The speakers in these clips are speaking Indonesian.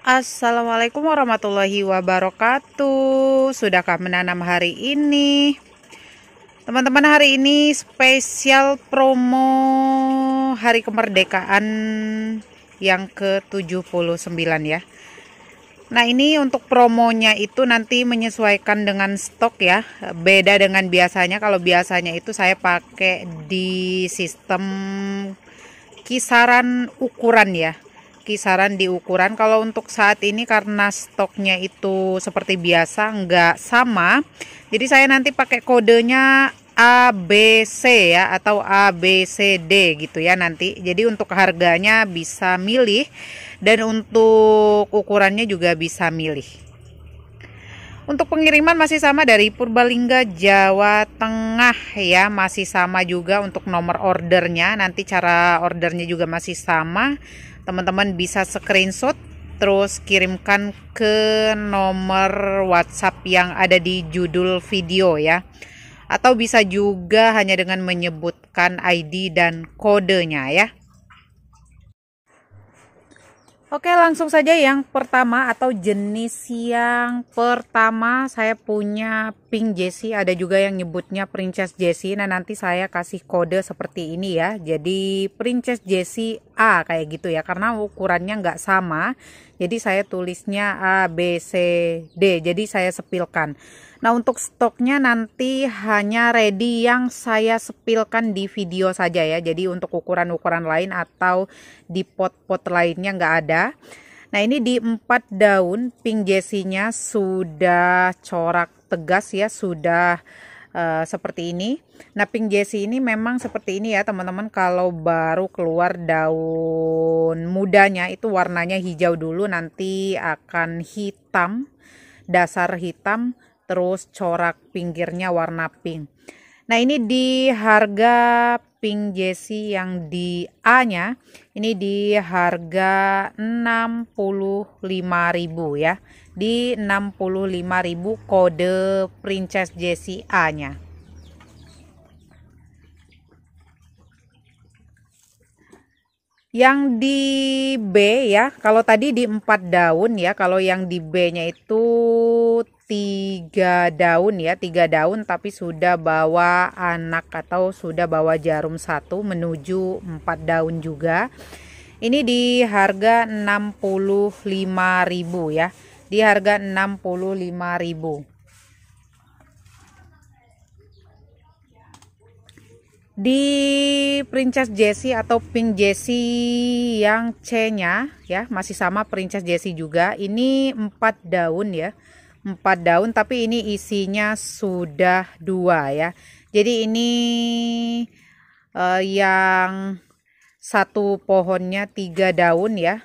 Assalamualaikum warahmatullahi wabarakatuh. Sudahkah menanam hari ini? Teman-teman, hari ini spesial promo hari kemerdekaan yang ke-79 ya. Nah, ini untuk promonya itu nanti menyesuaikan dengan stok ya. Beda dengan biasanya. Kalau biasanya itu saya pakai di sistem kisaran ukuran ya. Kisaran di ukuran. Kalau untuk saat ini karena stoknya itu seperti biasa nggak sama, jadi saya nanti pakai kodenya ABC ya, atau ABCD gitu ya nanti. Jadi untuk harganya bisa milih dan untuk ukurannya juga bisa milih. Untuk pengiriman masih sama dari Purbalingga, Jawa Tengah ya, masih sama juga untuk nomor ordernya. Nanti cara ordernya juga masih sama. Teman-teman bisa screenshot terus kirimkan ke nomor WhatsApp yang ada di judul video ya. Atau bisa juga hanya dengan menyebutkan ID dan kodenya ya. Oke, langsung saja yang pertama atau jenis yang pertama saya punya Pink Jessie, ada juga yang nyebutnya Princess Jessie. Nah, nanti saya kasih kode seperti ini ya. Jadi Princess Jessie A kayak gitu ya, karena ukurannya nggak sama. Jadi saya tulisnya A, B, C, D. Jadi saya sepilkan. Nah, untuk stoknya nanti hanya ready yang saya sepilkan di video saja ya. Jadi untuk ukuran-ukuran lain atau di pot-pot lainnya nggak ada. Nah, ini di 4 daun Pink Jessie-nya sudah corak tegas ya, sudah seperti ini. Nah, Pink Jessie ini memang seperti ini ya teman-teman. Kalau baru keluar daun mudanya itu warnanya hijau dulu, nanti akan hitam, dasar hitam, terus corak pinggirnya warna pink. Nah, ini di harga Pink Jessie yang di A-nya ini di harga 65.000 ya. Di 65.000 kode Princess Jessie A-nya. Yang di B ya, kalau tadi di 4 daun ya, kalau yang di B-nya itu 3 daun ya, 3 daun tapi sudah bawa anak atau sudah bawa jarum 1 menuju 4 daun juga. Ini di harga 65.000 ya. Di harga 65.000. Di Princess Jessie atau Pink Jessie yang C-nya ya, masih sama Princess Jessie juga. Ini 4 daun ya. 4 daun tapi ini isinya sudah 2 ya. Jadi ini yang satu pohonnya 3 daun ya.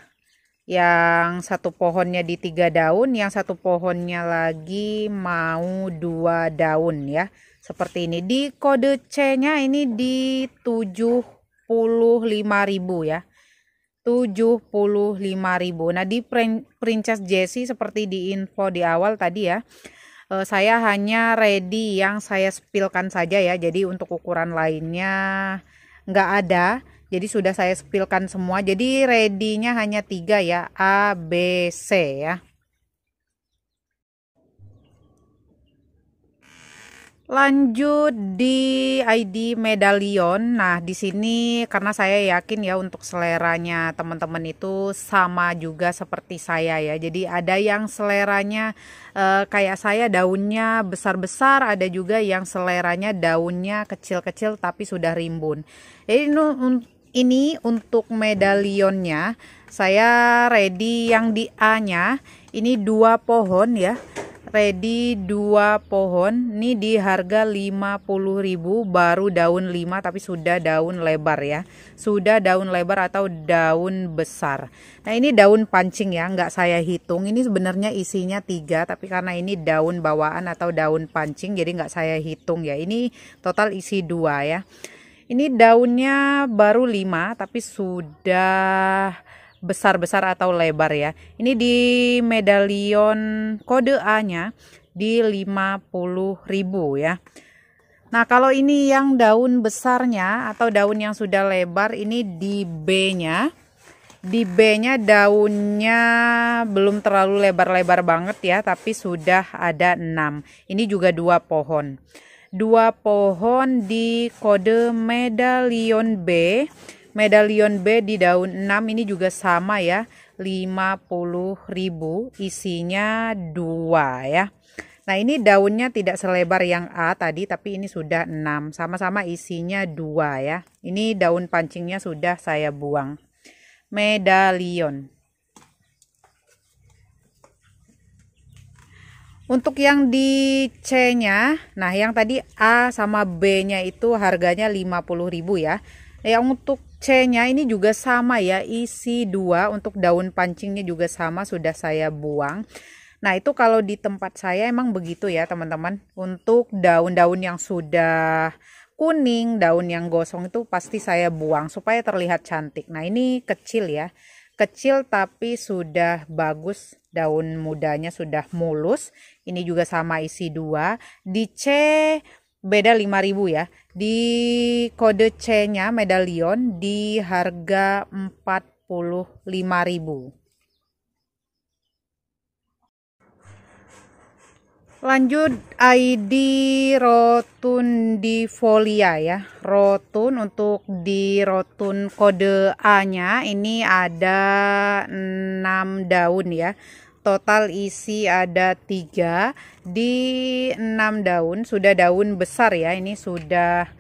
Yang satu pohonnya di 3 daun, yang satu pohonnya lagi mau 2 daun ya. Seperti ini. Di kode C-nya ini di 75.000 ya. 75.000. Nah, di Princess Jessie seperti di info di awal tadi ya. Saya hanya ready yang saya spillkan saja ya. Jadi untuk ukuran lainnya nggak ada. Jadi sudah saya spillkan semua. Jadi ready-nya hanya 3 ya. A, B, C ya. Lanjut di ID medalion. Nah, di sini karena saya yakin ya untuk seleranya teman-teman itu sama juga seperti saya ya. Jadi ada yang seleranya kayak saya daunnya besar-besar, ada juga yang seleranya daunnya kecil-kecil tapi sudah rimbun. Jadi ini untuk medalionnya saya ready yang di A-nya ini 2 pohon ya. Ready 2 pohon. Ini di harga 50.000, baru daun 5 tapi sudah daun lebar ya. Sudah daun lebar atau daun besar. Nah, ini daun pancing ya, nggak saya hitung. Ini sebenarnya isinya 3 tapi karena ini daun bawaan atau daun pancing jadi nggak saya hitung ya. Ini total isi 2 ya. Ini daunnya baru 5 tapi sudah besar-besar atau lebar ya. Ini di medalion kode A-nya di 50.000 ya. Nah, kalau ini yang daun besarnya atau daun yang sudah lebar ini di B-nya Di B-nya daunnya belum terlalu lebar-lebar banget ya, tapi sudah ada 6. Ini juga 2 pohon. 2 pohon di kode medalion B. Medalion B di daun 6 ini juga sama ya, 50.000, isinya 2 ya. Nah, ini daunnya tidak selebar yang A tadi, tapi ini sudah 6, sama-sama isinya 2 ya. Ini daun pancingnya sudah saya buang. Medalion. Untuk yang di C-nya, nah yang tadi A sama B-nya itu harganya 50.000 ya. Yang untuk C-nya ini juga sama ya, isi 2, untuk daun pancingnya juga sama, sudah saya buang. Nah, itu kalau di tempat saya emang begitu ya teman-teman. Untuk daun-daun yang sudah kuning, daun yang gosong itu pasti saya buang supaya terlihat cantik. Nah, ini kecil ya. Kecil tapi sudah bagus, daun mudanya sudah mulus. Ini juga sama, isi 2. Di C beda 5.000 ya. Di kode C-nya medalion di harga 45.000. Lanjut ID rotundifolia ya. Rotun, untuk di rotun kode A-nya ini ada 6 daun ya. Total isi ada 3. Di 6 daun sudah daun besar ya. Ini sudah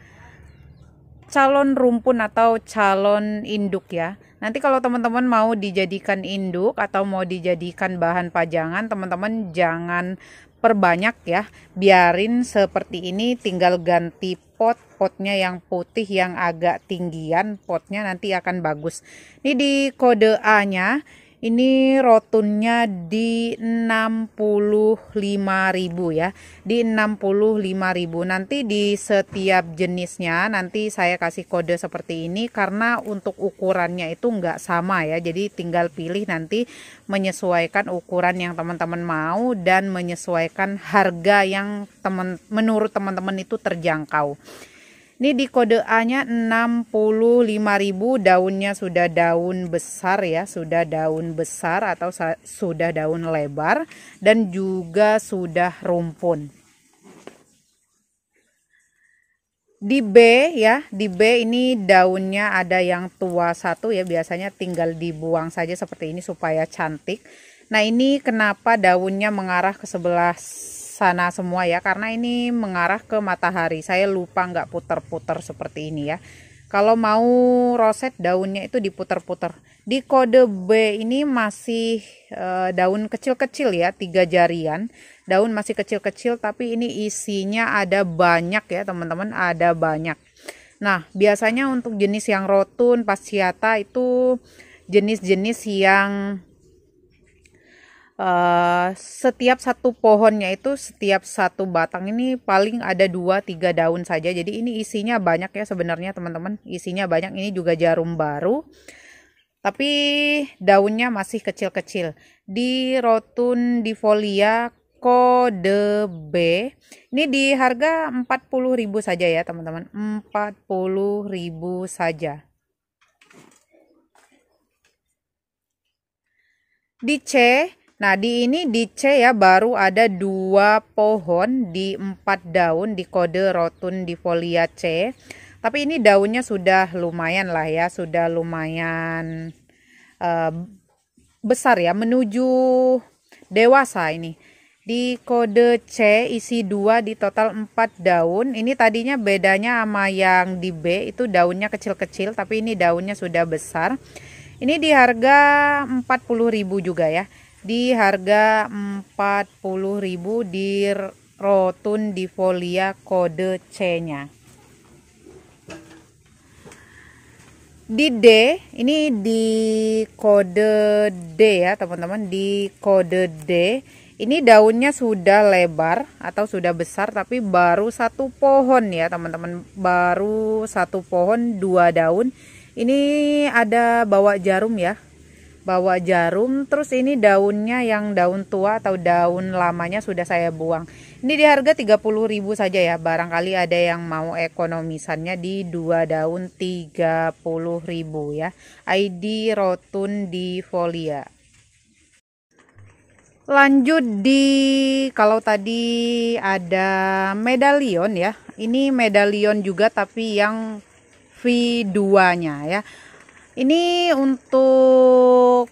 calon rumpun atau calon induk ya. Nanti kalau teman-teman mau dijadikan induk atau mau dijadikan bahan pajangan, teman-teman jangan perbanyak ya. Biarin seperti ini, tinggal ganti pot. Potnya yang putih yang agak tinggian, potnya nanti akan bagus. Ini di kode A-nya. Ini rotunnya di 65.000 ya. Di 65.000. Nanti di setiap jenisnya nanti saya kasih kode seperti ini karena untuk ukurannya itu enggak sama ya. Jadi tinggal pilih nanti menyesuaikan ukuran yang teman-teman mau dan menyesuaikan harga yang menurut teman-teman itu terjangkau. Ini di kode A-nya 65.000, daunnya sudah daun besar ya, sudah daun besar atau sudah daun lebar dan juga sudah rumpun. Di B ya, di B ini daunnya ada yang tua 1 ya, biasanya tinggal dibuang saja seperti ini supaya cantik. Nah, ini kenapa daunnya mengarah ke sebelah sana semua ya, karena ini mengarah ke matahari. Saya lupa nggak putar-putar seperti ini ya. Kalau mau roset daunnya itu diputar-putar. Di kode B ini masih daun kecil-kecil ya, 3 jarian. Daun masih kecil-kecil tapi ini isinya ada banyak ya teman-teman, ada banyak. Nah, biasanya untuk jenis yang rotun, pasciata itu jenis-jenis yang setiap satu pohonnya itu, setiap satu batang ini paling ada 2-3 daun saja. Jadi ini isinya banyak ya sebenarnya teman-teman, isinya banyak. Ini juga jarum baru tapi daunnya masih kecil-kecil. Di rotundifolia kode B ini di harga 40.000 saja ya teman-teman, 40.000 saja. Di C, nah di C ya, baru ada 2 pohon di 4 daun di kode rotundifolia C. Tapi ini daunnya sudah lumayan lah ya, sudah lumayan besar ya, menuju dewasa ini. Di kode C isi 2 di total 4 daun. Ini tadinya bedanya sama yang di B itu daunnya kecil-kecil, tapi ini daunnya sudah besar. Ini di harga 40.000 juga ya. Di harga 40.000 di rotundifolia kode C-nya. Di D, ini di kode D ya teman-teman, di kode D. Ini daunnya sudah lebar atau sudah besar tapi baru 1 pohon ya teman-teman. Baru 1 pohon 2 daun. Ini ada bawa jarum ya. bawa jarum. Terus ini daunnya yang daun tua atau daun lamanya sudah saya buang. Ini di harga 30.000 saja ya. Barangkali ada yang mau ekonomisannya di 2 daun 30.000 ya. ID rotundifolia. Lanjut di, kalau tadi ada medalion ya. Ini medalion juga tapi yang V2-nya ya. Ini untuk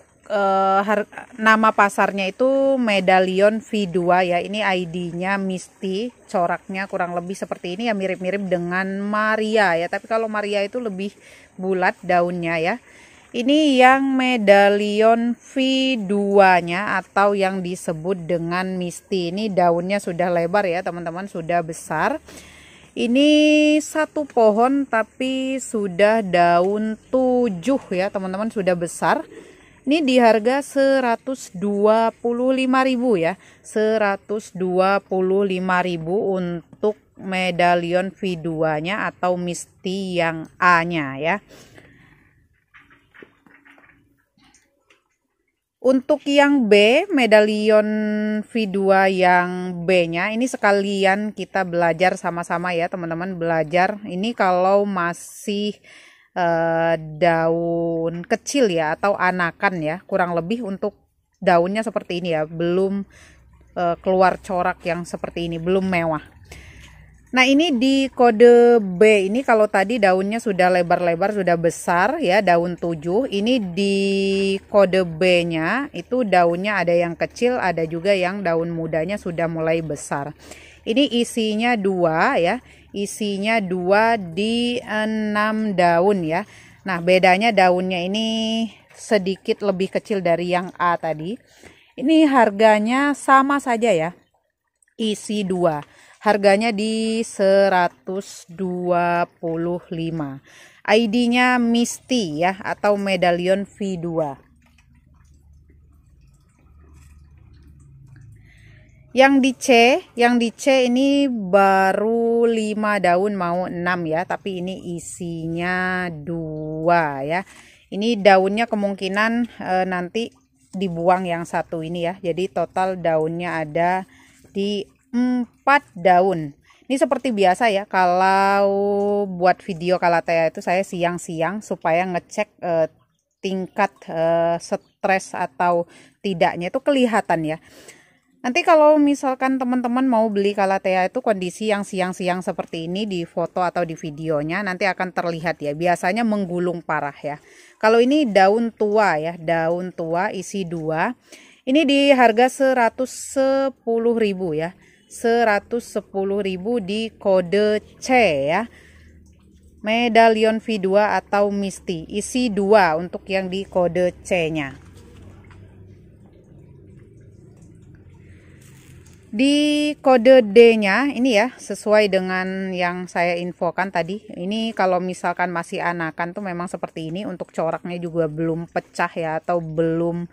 nama pasarnya itu medalion V2 ya. Ini ID-nya Misty, coraknya kurang lebih seperti ini ya, mirip-mirip dengan Maria ya. Tapi kalau Maria itu lebih bulat daunnya ya. Ini yang medalion V2-nya atau yang disebut dengan Misty. Ini daunnya sudah lebar ya teman-teman, sudah besar. Ini satu pohon tapi sudah daun 7 ya teman-teman, sudah besar. Ini di harga 125.000 ya. 125.000 untuk medalion V2-nya atau Misty yang A-nya ya. Untuk yang B, medalion V2 yang B-nya, ini sekalian kita belajar sama-sama ya teman-teman, belajar. Ini kalau masih daun kecil ya atau anakan ya, kurang lebih untuk daunnya seperti ini ya, belum keluar corak yang seperti ini, belum mewah. Nah ini di kode B ini, kalau tadi daunnya sudah lebar-lebar, sudah besar ya, daun 7. Ini di kode B-nya itu daunnya ada yang kecil, ada juga yang daun mudanya sudah mulai besar. Ini isinya 2 ya, isinya 2 di 6 daun ya. Nah bedanya daunnya ini sedikit lebih kecil dari yang A tadi. Ini harganya sama saja ya, isi 2. Harganya di 125. ID-nya Misty ya atau medalion V2. Yang di C ini baru 5 daun mau 6 ya, tapi ini isinya 2 ya. Ini daunnya kemungkinan nanti dibuang yang satu ini ya. Jadi total daunnya ada di 4 daun. Ini seperti biasa ya, kalau buat video Calathea itu saya siang-siang supaya ngecek tingkat stres atau tidaknya itu kelihatan ya. Nanti kalau misalkan teman-teman mau beli Calathea itu kondisi yang siang-siang seperti ini di foto atau di videonya nanti akan terlihat ya, biasanya menggulung parah ya. Kalau ini daun tua ya, daun tua isi 2. Ini di harga 110.000 ya. 110.000 di kode C ya. Medalion V2 atau Misty, isi 2 untuk yang di kode C-nya. Di kode D-nya ini ya, sesuai dengan yang saya infokan tadi. Ini kalau misalkan masih anakan tuh memang seperti ini, untuk coraknya juga belum pecah ya atau belum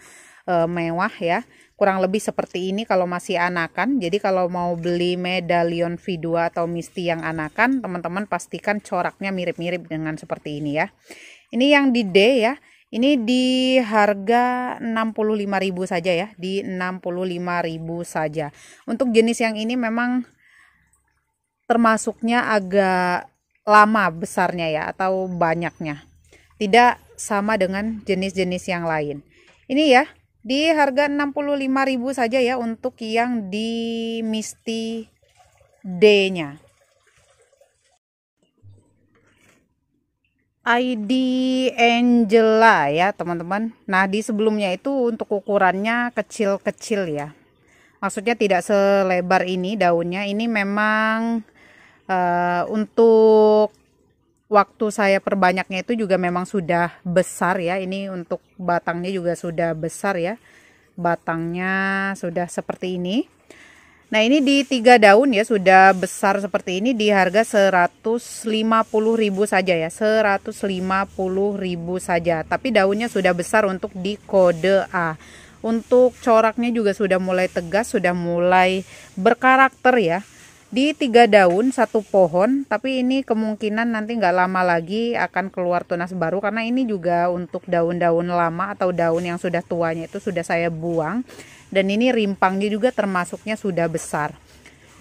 mewah ya. Kurang lebih seperti ini kalau masih anakan. Jadi kalau mau beli medalion V2 atau Misty yang anakan, teman-teman pastikan coraknya mirip-mirip dengan seperti ini ya. Ini yang di D ya. Ini di harga 65.000 saja ya, di 65.000 saja. Untuk jenis yang ini memang termasuknya agak lama besarnya ya atau banyaknya. Tidak sama dengan jenis-jenis yang lain. Ini ya, di harga 65.000 saja ya untuk yang di Misty D-nya. ID Angela ya teman-teman. Nah di sebelumnya itu untuk ukurannya kecil-kecil ya. Maksudnya tidak selebar ini daunnya. Ini memang untuk waktu saya perbanyaknya itu juga memang sudah besar ya. Ini untuk batangnya juga sudah besar ya. Batangnya sudah seperti ini. Nah ini di 3 daun ya, sudah besar seperti ini, di harga 150.000 saja ya, 150.000 saja. Tapi daunnya sudah besar untuk di kode A. Untuk coraknya juga sudah mulai tegas, sudah mulai berkarakter ya. di 3 daun 1 pohon, tapi ini kemungkinan nanti nggak lama lagi akan keluar tunas baru, karena ini juga untuk daun-daun lama atau daun yang sudah tuanya itu sudah saya buang, dan ini rimpangnya juga termasuknya sudah besar.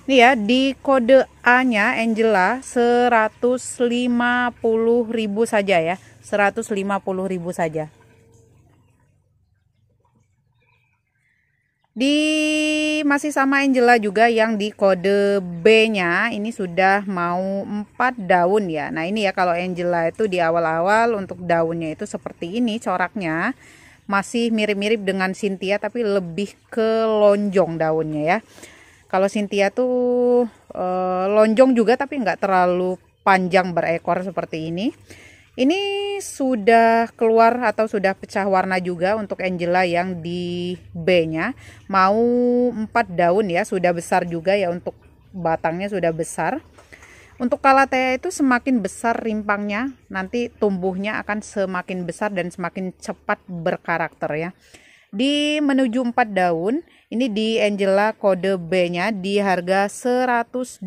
Ini ya, di kode A-nya Angela 150.000 saja ya, 150.000 saja. Di masih sama Angela juga yang di kode B-nya ini sudah mau 4 daun ya. Nah ini ya, kalau Angela itu di awal-awal untuk daunnya itu seperti ini coraknya. Masih mirip-mirip dengan Cynthia tapi lebih ke lonjong daunnya ya. Kalau Cynthia tuh lonjong juga tapi nggak terlalu panjang berekor seperti ini. Ini sudah keluar atau sudah pecah warna juga untuk Angela yang di B-nya. Mau 4 daun ya, sudah besar juga ya, untuk batangnya sudah besar. Untuk Calathea itu semakin besar rimpangnya, nanti tumbuhnya akan semakin besar dan semakin cepat berkarakter ya. Di menuju 4 daun, ini di Angela kode B-nya di harga 120.000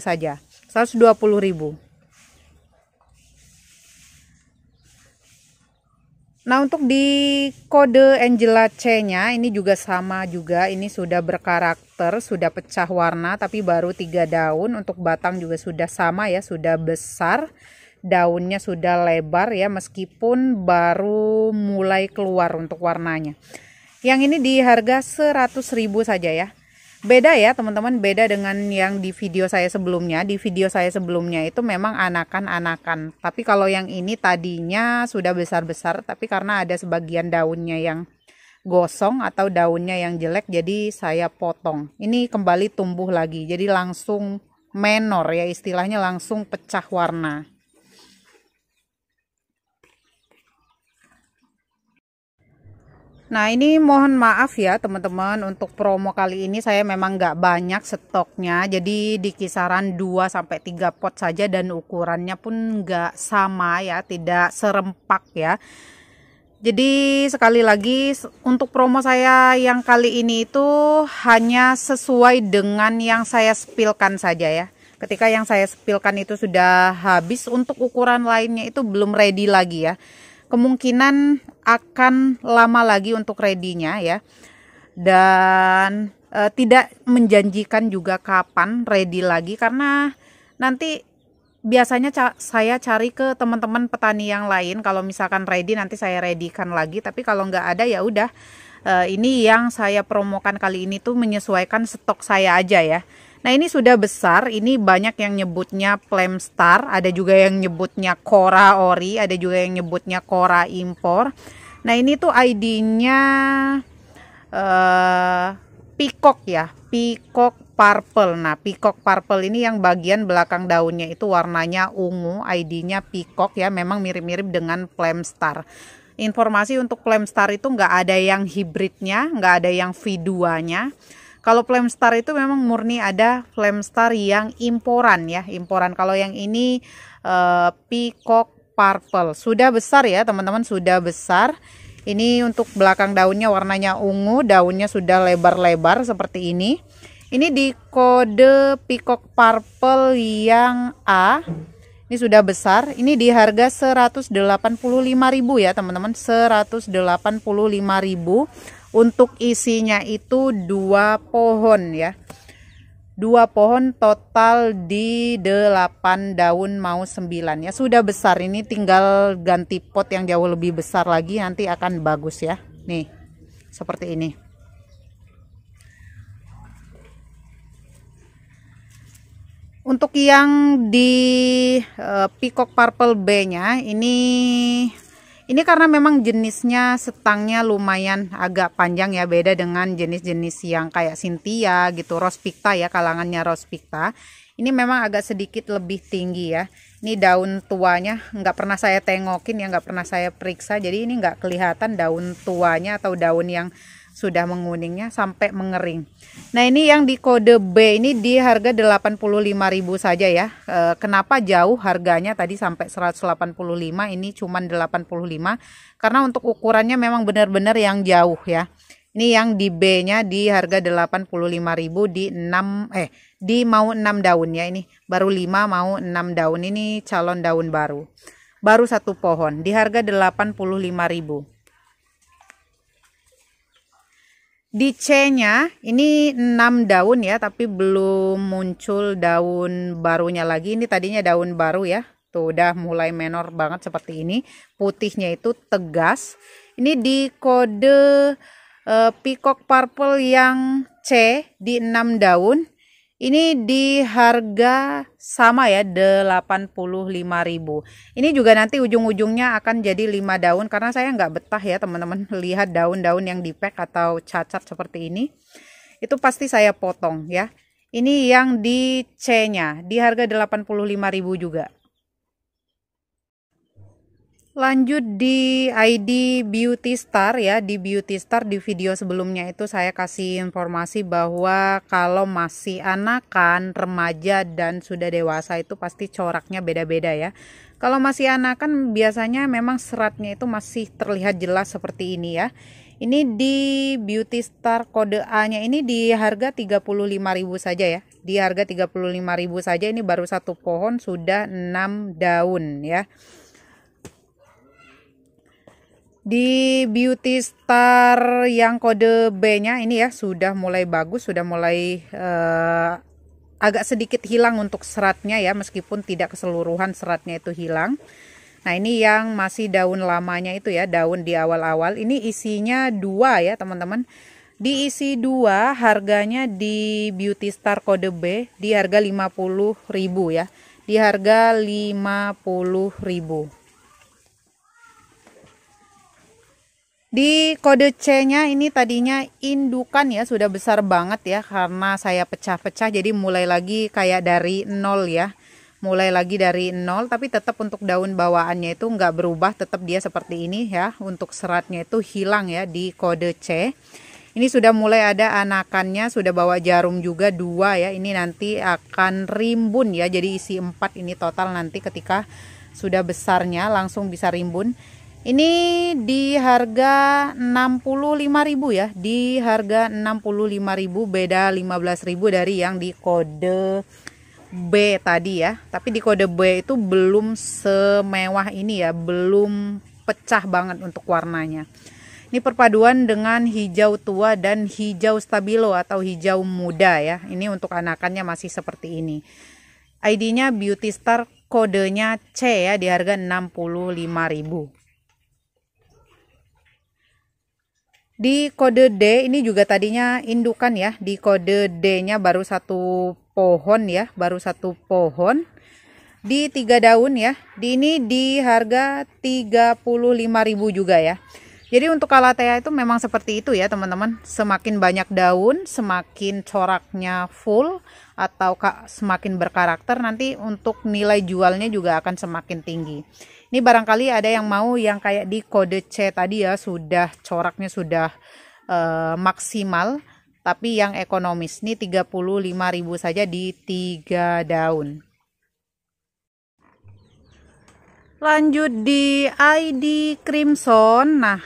saja. 120.000. Nah untuk di kode Angela C-nya ini juga sama juga, ini sudah berkarakter, sudah pecah warna tapi baru 3 daun. Untuk batang juga sudah sama ya, sudah besar, daunnya sudah lebar ya, meskipun baru mulai keluar untuk warnanya. Yang ini di harga 100.000 saja ya. Beda ya teman-teman, beda dengan yang di video saya sebelumnya. Di video saya sebelumnya itu memang anakan-anakan, tapi kalau yang ini tadinya sudah besar-besar, tapi karena ada sebagian daunnya yang gosong atau daunnya yang jelek, jadi saya potong. Ini kembali tumbuh lagi, jadi langsung menor ya, istilahnya langsung pecah warna. Nah ini mohon maaf ya teman-teman, untuk promo kali ini saya memang nggak banyak stoknya, jadi di kisaran 2-3 pot saja, dan ukurannya pun nggak sama ya, tidak serempak ya. Jadi sekali lagi, untuk promo saya yang kali ini itu hanya sesuai dengan yang saya spillkan saja ya. Ketika yang saya spillkan itu sudah habis, untuk ukuran lainnya itu belum ready lagi ya. Kemungkinan akan lama lagi untuk ready-nya ya, dan tidak menjanjikan juga kapan ready lagi, karena nanti biasanya saya cari ke teman-teman petani yang lain. Kalau misalkan ready nanti saya readykan lagi, tapi kalau nggak ada ya udah. Ini yang saya promokan kali ini tuh menyesuaikan stok saya aja ya. Nah ini sudah besar, ini banyak yang nyebutnya Flamestar, ada juga yang nyebutnya Cora Ori, ada juga yang nyebutnya Cora Impor. Nah ini tuh ID-nya Peacock ya, Peacock Purple. Nah Peacock Purple ini yang bagian belakang daunnya itu warnanya ungu, ID-nya Peacock ya, memang mirip-mirip dengan Flamestar. Informasi untuk Flamestar itu nggak ada yang hibridnya, nggak ada yang V2-nya. Kalau Flamestar itu memang murni ada Flamestar yang imporan ya, imporan. Kalau yang ini Peacock Purple, sudah besar ya teman-teman, sudah besar. Ini untuk belakang daunnya warnanya ungu, daunnya sudah lebar-lebar seperti ini. Ini di kode Peacock Purple yang A. Ini sudah besar, ini di harga 185.000 ya teman-teman, 185.000. Untuk isinya itu 2 pohon ya, 2 pohon total di 8 daun mau 9 ya, sudah besar. Ini tinggal ganti pot yang jauh lebih besar lagi, nanti akan bagus ya. Nih seperti ini. Untuk yang di Peacock Purple B-nya ini karena memang jenisnya setangnya lumayan agak panjang ya, beda dengan jenis-jenis yang kayak Cynthia gitu, Rose Picta ya, kalangannya Rose Picta. Ini memang agak sedikit lebih tinggi ya. Ini daun tuanya nggak pernah saya tengokin ya, nggak pernah saya periksa, jadi ini nggak kelihatan daun tuanya atau daun yang sudah menguningnya sampai mengering. Nah ini yang di kode B ini di harga 85.000 saja ya. Kenapa jauh harganya tadi sampai 185, ini cuman 85, karena untuk ukurannya memang benar-benar yang jauh ya. Ini yang di B-nya di harga 85.000 di mau 6 daun ya. Ini baru 5 mau 6 daun. Ini calon daun baru. Baru satu pohon di harga 85.000. Di C-nya ini 6 daun ya, tapi belum muncul daun barunya lagi. Ini tadinya daun baru ya. Tuh udah mulai menor banget seperti ini. Putihnya itu tegas. Ini di kode Peacock Purple yang C di 6 daun. Ini di harga sama ya 85.000. Ini juga nanti ujung-ujungnya akan jadi 5 daun karena saya nggak betah ya teman-teman lihat daun-daun yang di pack atau cacat seperti ini. Itu pasti saya potong ya. Ini yang di C-nya di harga 85.000 juga. Lanjut di ID Beauty Star ya. Di Beauty Star di video sebelumnya itu saya kasih informasi bahwa kalau masih anakan, remaja dan sudah dewasa itu pasti coraknya beda-beda ya. Kalau masih anakan biasanya memang seratnya itu masih terlihat jelas seperti ini ya. Ini di Beauty Star kode A-nya ini di harga 35.000 saja ya. Di harga 35.000 saja, ini baru satu pohon sudah 6 daun ya. Di Beauty Star yang kode B-nya ini ya sudah mulai bagus, sudah mulai agak sedikit hilang untuk seratnya ya, meskipun tidak keseluruhan seratnya itu hilang. Nah ini yang masih daun lamanya itu ya, daun di awal-awal. Ini isinya 2 ya teman-teman. Diisi 2, harganya di Beauty Star kode B di harga 50.000 ya. Di harga 50.000. Di kode C-nya ini tadinya indukan ya, sudah besar banget ya, karena saya pecah-pecah jadi mulai lagi kayak dari nol ya. Mulai lagi dari nol, tapi tetap untuk daun bawaannya itu nggak berubah, tetap dia seperti ini ya. Untuk seratnya itu hilang ya di kode C. Ini sudah mulai ada anakannya, sudah bawa jarum juga 2 ya. Ini nanti akan rimbun ya, jadi isi 4 ini total nanti ketika sudah besarnya langsung bisa rimbun. Ini di harga 65.000 ya, di harga 65.000, beda 15.000 dari yang di kode B tadi ya. Tapi di kode B itu belum semewah ini ya, belum pecah banget untuk warnanya. Ini perpaduan dengan hijau tua dan hijau stabilo atau hijau muda ya. Ini untuk anakannya masih seperti ini. ID-nya Beauty Star, kodenya C ya, di harga 65.000. Di kode D ini juga tadinya indukan ya. Di kode D-nya baru satu pohon ya, baru satu pohon. Di 3 daun ya. Di ini di harga 35.000 juga ya. Jadi untuk Calathea itu memang seperti itu ya teman-teman. Semakin banyak daun, semakin coraknya full atau semakin berkarakter, nanti untuk nilai jualnya juga akan semakin tinggi. Ini barangkali ada yang mau yang kayak di kode C tadi ya, sudah coraknya sudah maksimal, tapi yang ekonomis. Ini 35.000 saja di 3 daun. Lanjut di ID Crimson. Nah,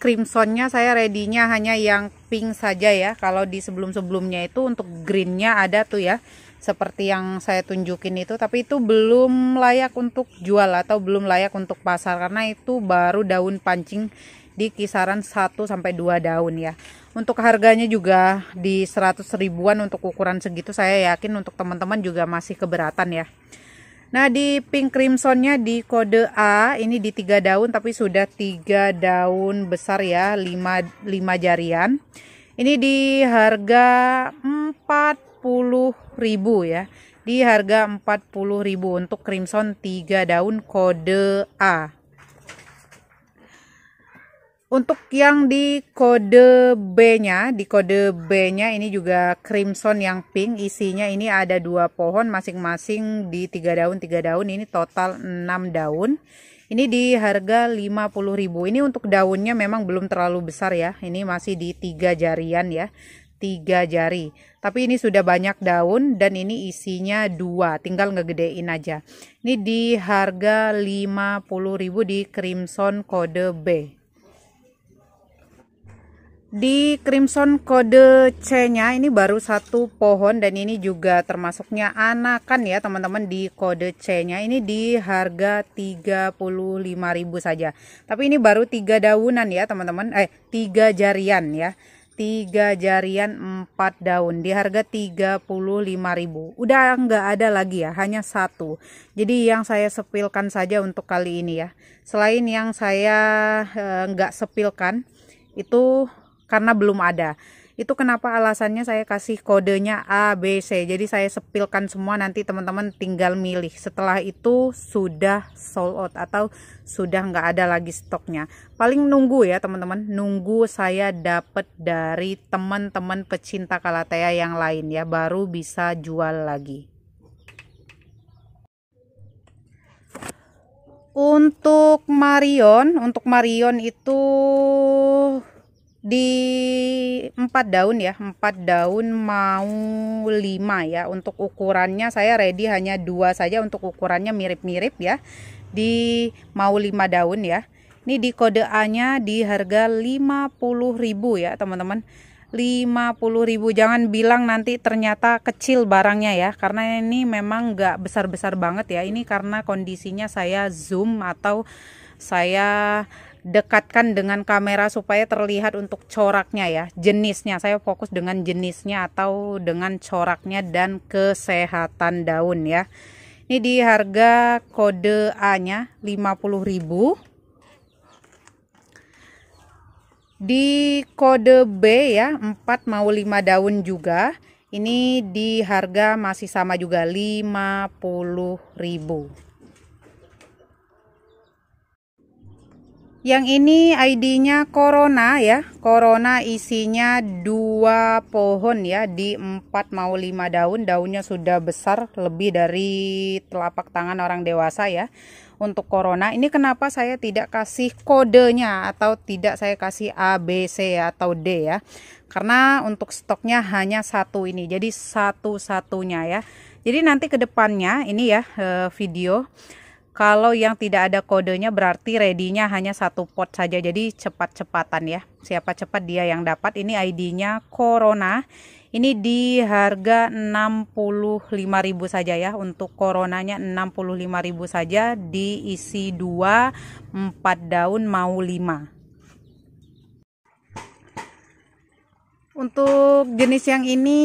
Crimsonnya saya ready-nya hanya yang pink saja ya. Kalau di sebelum-sebelumnya itu untuk greennya ada tuh ya, seperti yang saya tunjukin itu, tapi itu belum layak untuk jual atau belum layak untuk pasar karena itu baru daun pancing di kisaran 1-2 daun ya. Untuk harganya juga di 100 ribuan untuk ukuran segitu, saya yakin untuk teman-teman juga masih keberatan ya. Nah di pink crimsonnya di kode A ini di 3 daun tapi sudah 3 daun besar ya, 5 jarian. Ini di harga 40.000 ya. Di harga 40.000 untuk crimson 3 daun kode A. Untuk yang di kode B-nya, ini juga crimson yang pink, isinya ini ada 2 pohon masing-masing di 3 daun, ini total 6 daun. Ini di harga 50.000. Ini untuk daunnya memang belum terlalu besar ya. Ini masih di 3 jarian ya. 3 jari. Tapi ini sudah banyak daun dan ini isinya 2, tinggal ngegedein aja. Ini di harga 50.000 di crimson kode B. Di Crimson kode C-nya ini baru satu pohon, dan ini juga termasuknya anakan ya teman-teman. Di kode C-nya ini di harga 35.000 saja. Tapi ini baru 3 daunan ya teman-teman. 3 jarian ya. 3 jarian 4 daun di harga 35.000. Udah nggak ada lagi ya, hanya satu. Jadi yang saya sepilkan saja untuk kali ini ya. Selain yang saya nggak sepilkan itu karena belum ada. Itu kenapa alasannya saya kasih kodenya A, B, C. Jadi saya sepilkan semua, nanti teman-teman tinggal milih. Setelah itu sudah sold out atau sudah nggak ada lagi stoknya. Paling nunggu ya teman-teman, nunggu saya dapat dari teman-teman pecinta Calathea yang lain ya, baru bisa jual lagi. Untuk Marion itu di 4 daun ya, 4 daun mau 5 ya. Untuk ukurannya saya ready hanya 2 saja, untuk ukurannya mirip-mirip ya, di mau 5 daun ya. Ini di kode A nya di harga 50.000 ya teman-teman, 50.000. Jangan bilang nanti ternyata kecil barangnya ya, karena ini memang nggak besar-besar banget ya. Ini karena kondisinya saya zoom atau saya dekatkan dengan kamera supaya terlihat untuk coraknya ya, jenisnya. Saya fokus dengan jenisnya atau dengan coraknya dan kesehatan daun ya. Ini di harga kode A nya 50.000. Di kode B ya, 4 mau 5 daun juga. Ini di harga masih sama juga 50.000. Yang ini ID-nya Corona ya. Corona isinya 2 pohon ya, di 4 mau 5 daun. Daunnya sudah besar, lebih dari telapak tangan orang dewasa ya. Untuk Corona ini kenapa saya tidak kasih kodenya atau tidak saya kasih A, B, C atau D ya. Karena untuk stoknya hanya satu ini. Jadi satu-satunya ya. Jadi nanti ke depannya ini ya video, kalau yang tidak ada kodenya berarti ready-nya hanya satu pot saja. Jadi cepat-cepatan ya. Siapa cepat dia yang dapat. Ini ID-nya Corona. Ini di harga 65.000 saja ya. Untuk Coronanya 65.000 saja, diisi 2, 4 daun mau 5. Untuk jenis yang ini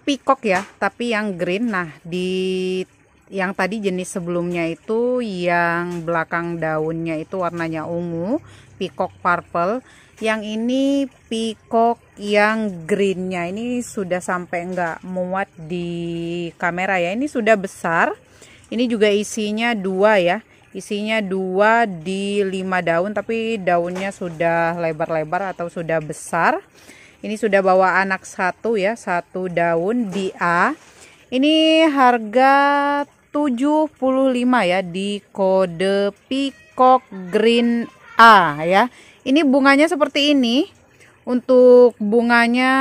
peacock ya, tapi yang green. Nah, di yang tadi jenis sebelumnya itu yang belakang daunnya itu warnanya ungu, peacock purple. Yang ini peacock yang greennya. Ini sudah sampai nggak muat di kamera ya. Ini sudah besar. Ini juga isinya 2 ya. Isinya 2 di 5 daun, tapi daunnya sudah lebar-lebar atau sudah besar. Ini sudah bawa anak 1 ya, 1 daun di A. Ini harga 75 ya, di kode peacock green A ya. Ini bunganya seperti ini. Untuk bunganya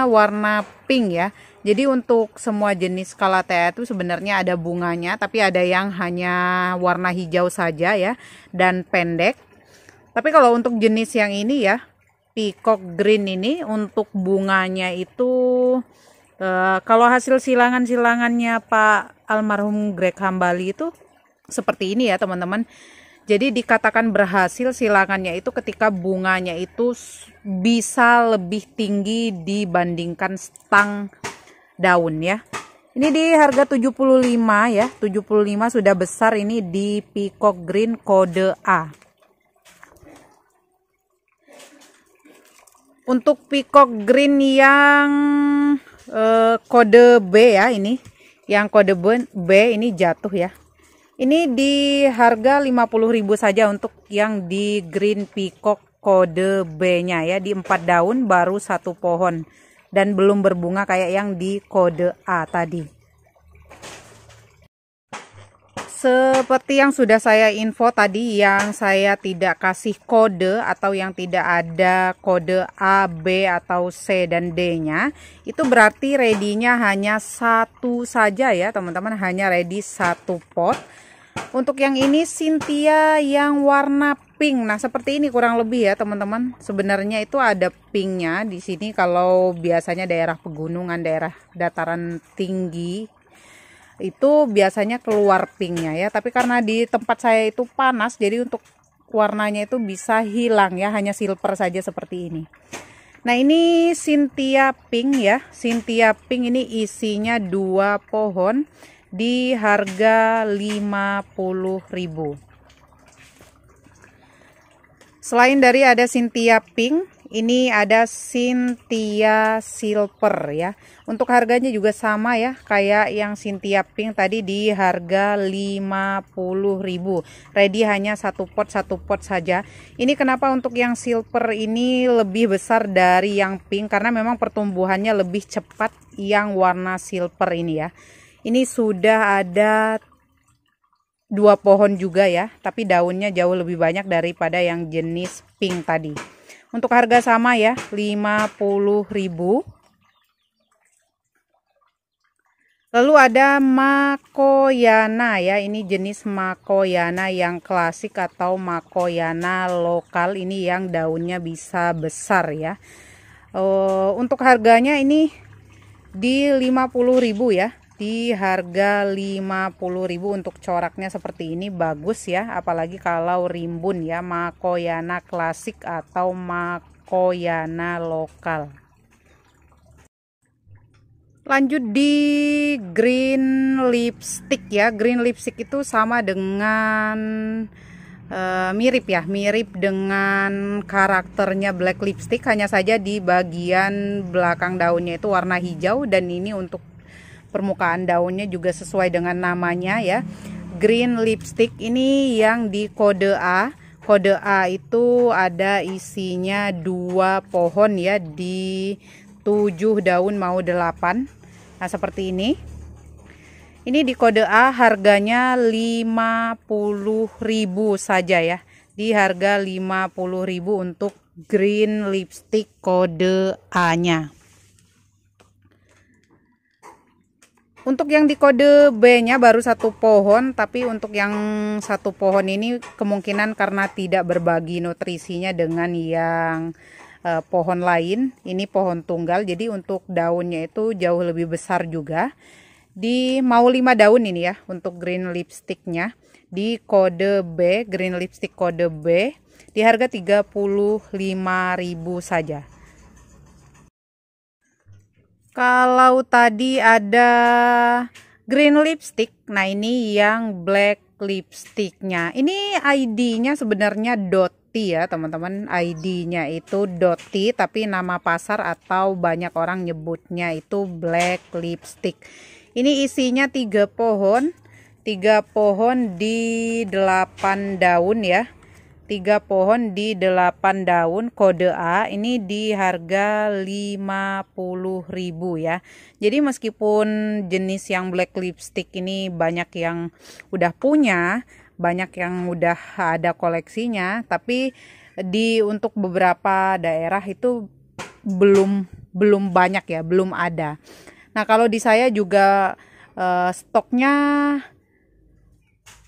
warna pink ya. Jadi untuk semua jenis Calathea itu sebenarnya ada bunganya, tapi ada yang hanya warna hijau saja ya, dan pendek. Tapi kalau untuk jenis yang ini ya, peacock green ini, untuk bunganya itu kalau hasil silangan-silangannya Pak almarhum Greg Hambali itu seperti ini ya teman-teman. Jadi dikatakan berhasil silangannya itu ketika bunganya itu bisa lebih tinggi dibandingkan stang daun ya. Ini di harga 75 ya, 75 sudah besar. Ini di peacock green kode A. Untuk peacock green yang kode B ya, ini yang kode B ini jatuh ya. Ini di harga 50.000 saja untuk yang di green peacock kode B nya ya, di 4 daun baru 1 pohon dan belum berbunga kayak yang di kode A tadi. Seperti yang sudah saya info tadi, yang saya tidak kasih kode atau yang tidak ada kode A, B atau C dan D nya, itu berarti ready-nya hanya 1 saja ya teman-teman, hanya ready 1 pot. Untuk yang ini Cynthia yang warna pink. Nah, seperti ini kurang lebih ya, teman-teman. Sebenarnya itu ada pinknya di sini. Kalau biasanya daerah pegunungan, daerah dataran tinggi, itu biasanya keluar pinknya ya. Tapi karena di tempat saya itu panas, jadi untuk warnanya itu bisa hilang ya, hanya silver saja seperti ini. Nah, ini Cynthia pink ya. Cynthia pink ini isinya 2 pohon di harga 50.000. Selain dari ada Cynthia pink, ini ada Cynthia silver ya. Untuk harganya juga sama ya, kayak yang Cynthia pink tadi di harga 50.000. Ready hanya satu pot saja. Ini kenapa untuk yang silver ini lebih besar dari yang pink, karena memang pertumbuhannya lebih cepat yang warna silver ini ya. Ini sudah ada 2 pohon juga ya, tapi daunnya jauh lebih banyak daripada yang jenis pink tadi. Untuk harga sama ya, 50.000. Lalu ada Makoyana ya, ini jenis Makoyana yang klasik atau Makoyana lokal, ini yang daunnya bisa besar ya. Untuk harganya ini di 50.000 ya. Di harga 50.000 untuk coraknya seperti ini, bagus ya, apalagi kalau rimbun ya, Makoyana klasik atau Makoyana lokal. Lanjut di green lipstick ya. Green lipstick itu sama dengan mirip dengan karakternya black lipstick, hanya saja di bagian belakang daunnya itu warna hijau, dan ini untuk permukaan daunnya juga sesuai dengan namanya ya, green lipstick. Ini yang di kode A. Kode A itu ada isinya 2 pohon ya, di 7 daun mau 8. Nah, seperti ini. Ini di kode A, harganya 50.000 saja ya. Di harga 50.000 untuk green lipstick kode A-nya. Untuk yang di kode B-nya baru 1 pohon, tapi untuk yang 1 pohon ini kemungkinan karena tidak berbagi nutrisinya dengan yang pohon lain. Ini pohon tunggal, jadi untuk daunnya itu jauh lebih besar juga. Di mau 5 daun ini ya untuk green lipsticknya. Di kode B, green lipstick kode B, di harga 35.000 saja. Kalau tadi ada green lipstick, nah ini yang black lipsticknya. Ini ID-nya sebenarnya Dotty ya teman-teman. ID-nya itu Dotty, tapi nama pasar atau banyak orang nyebutnya itu black lipstick. Ini isinya 3 pohon. 3 pohon di 8 daun ya. 3 pohon di 8 daun kode A, ini di harga 50.000 ya. Jadi meskipun jenis yang black lipstick ini banyak yang udah punya, banyak yang udah ada koleksinya, tapi untuk beberapa daerah itu belum banyak ya, belum ada. Nah, kalau di saya juga stoknya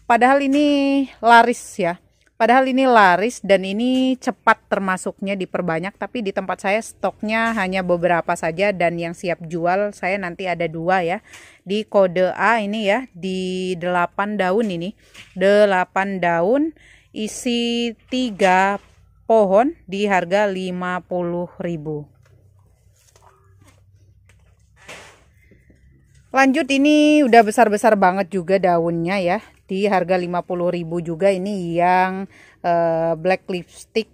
padahal ini laris ya. Padahal ini laris dan ini cepat termasuknya diperbanyak, tapi di tempat saya stoknya hanya beberapa saja, dan yang siap jual saya nanti ada 2 ya. Di kode A ini ya, di 8 daun ini. 8 daun isi 3 pohon di harga 50.000. Lanjut, ini udah besar-besar banget juga daunnya ya. Di harga 50.000 juga, ini yang black lipstick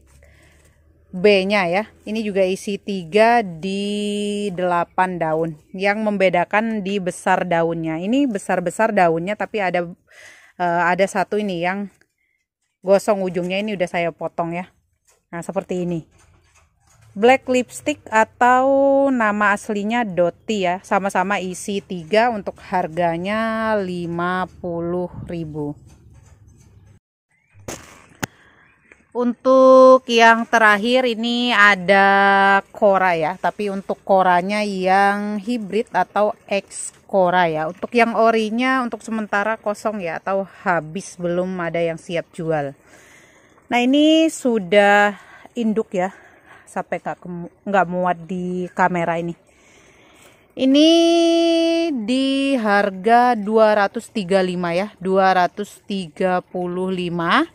B-nya ya. Ini juga isi 3 di 8 daun. Yang membedakan di besar daunnya. Ini besar-besar daunnya, tapi ada satu ini yang gosong ujungnya, ini udah saya potong ya. Nah, seperti ini. Black lipstick atau nama aslinya Dotty ya, sama-sama isi 3, untuk harganya 50.000. Untuk yang terakhir ini ada Kora ya, tapi untuk Koranya yang hibrid atau X Kora ya. Untuk yang orinya untuk sementara kosong ya, atau habis, belum ada yang siap jual. Nah ini sudah induk ya, sampai nggak muat di kamera ini. Ini di harga 235 ya, 235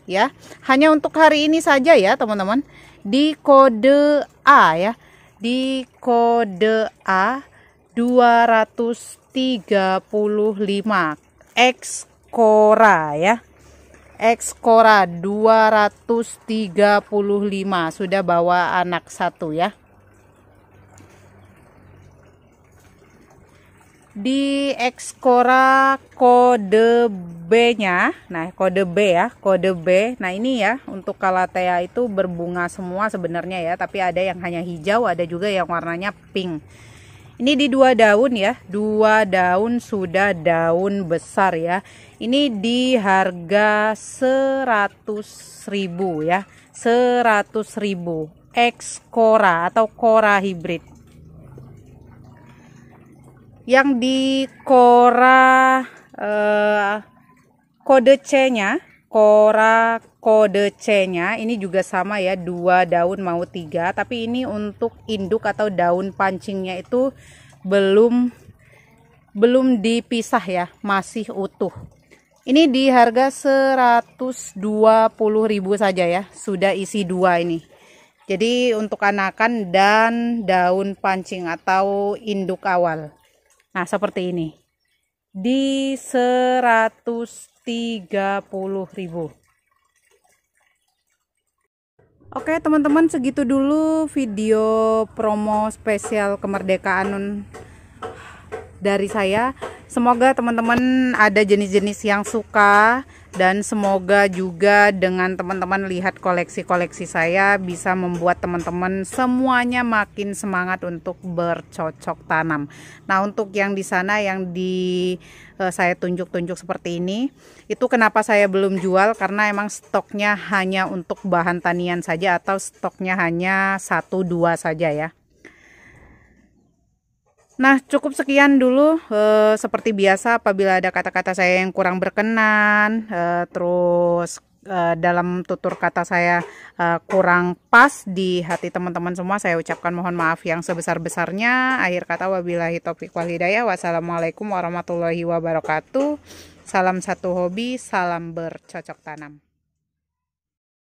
ya. Hanya untuk hari ini saja ya, teman-teman. Di kode A ya. Di kode A 235 X Kora ya. X Kora 235, sudah bawa anak satu ya. Di X Kora kode B-nya, nah kode B ya, kode B. Nah ini ya, untuk Calathea itu berbunga semua sebenarnya ya, tapi ada yang hanya hijau, ada juga yang warnanya pink. Ini di 2 daun ya, 2 daun sudah daun besar ya. Ini di harga 100.000 ya, 100.000 X Kora atau Kora hibrid. Yang di Kora kode C-nya, Kora kode C-nya ini juga sama ya, 2 daun mau 3, tapi ini untuk induk atau daun pancingnya itu belum dipisah ya, masih utuh. Ini di harga 120.000 saja ya, sudah isi 2 ini. Jadi untuk anakan dan daun pancing atau induk awal. Nah seperti ini di 130.000. Oke teman-teman, segitu dulu video promo spesial kemerdekaan dari saya. Semoga teman-teman ada jenis-jenis yang suka, dan semoga juga dengan teman-teman lihat koleksi-koleksi saya bisa membuat teman-teman semuanya makin semangat untuk bercocok tanam. Nah untuk yang di sana yang saya tunjuk-tunjuk seperti ini, itu kenapa saya belum jual, karena emang stoknya hanya untuk bahan tanian saja, atau stoknya hanya 1-2 saja ya. Nah cukup sekian dulu, seperti biasa apabila ada kata-kata saya yang kurang berkenan, terus dalam tutur kata saya kurang pas di hati teman-teman semua, saya ucapkan mohon maaf yang sebesar-besarnya. Akhir kata wabillahi taufiq wal hidayah. Wassalamualaikum warahmatullahi wabarakatuh. Salam satu hobi, salam bercocok tanam.